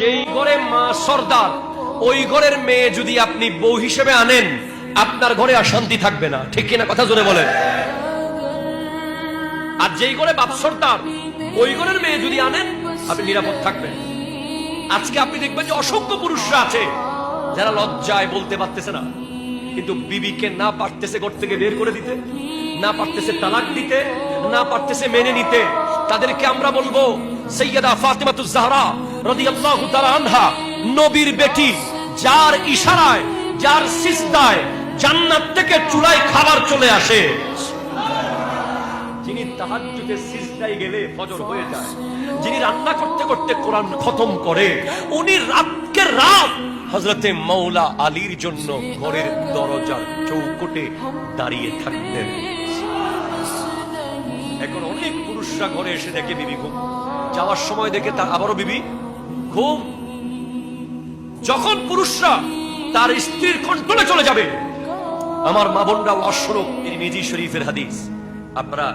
যেই ঘরে মা সর্দার, ওই ঘরের মেয়ে যদি আপনি বউ হিসেবে আনেন, আপনার ঘরে আর শান্তি থাকবে না। ঠিক কিনা? কথা জোরে বলেন। আর যেই ঘরে বাপ সর্দার, ওই ঘরের মেয়ে যদি আনেন, আপনি নিরাপদ থাকবেন। আজকে আপনি দেখবেন যে অসংখ্য পুরুষরা আছে যারা লজ্জায় বলতে পারতেছে না, কিন্তু বিবিকে না পারতেছে ঘর থেকে বের করে দিতে, না পারতেছে তালাক দিতে, না পারতেছে মেনে নিতে। তাদেরকে আমরা বলবো, সাইয়্যিদা ফাতিমাতুজ জাহরা রাদিয়াল্লাহু তাআলা আনহা, নবীর বেটি, যার ইশারায়, যার সিজদায় জান্নাত থেকে চুলায় খাবার চলে আসে, যিনি তাহাজ্জুদে সিজদায় গেলে ফজর হয়ে যায়, যিনি রান্না করতে করতে কোরআন খতম করে, উনি রাতকে রাত হযরতে মাওলা আলীর জন্য ঘরের দরজার চৌকটে দাঁড়িয়ে থাকতেন। এখন অনেক পুরুষরা ঘরে এসে দেখে বিবি ঘুম, যাওয়ার সময় দেখে তার আবারও বিবি ঘুম। যখন পুরুষরা তার স্ত্রীর কন্ট্রোলে চলে যাবে, আমার মা বোনরা ওয়াজ শুনুক, তিনি নিজেই শরীফের হাদিস, আপনারা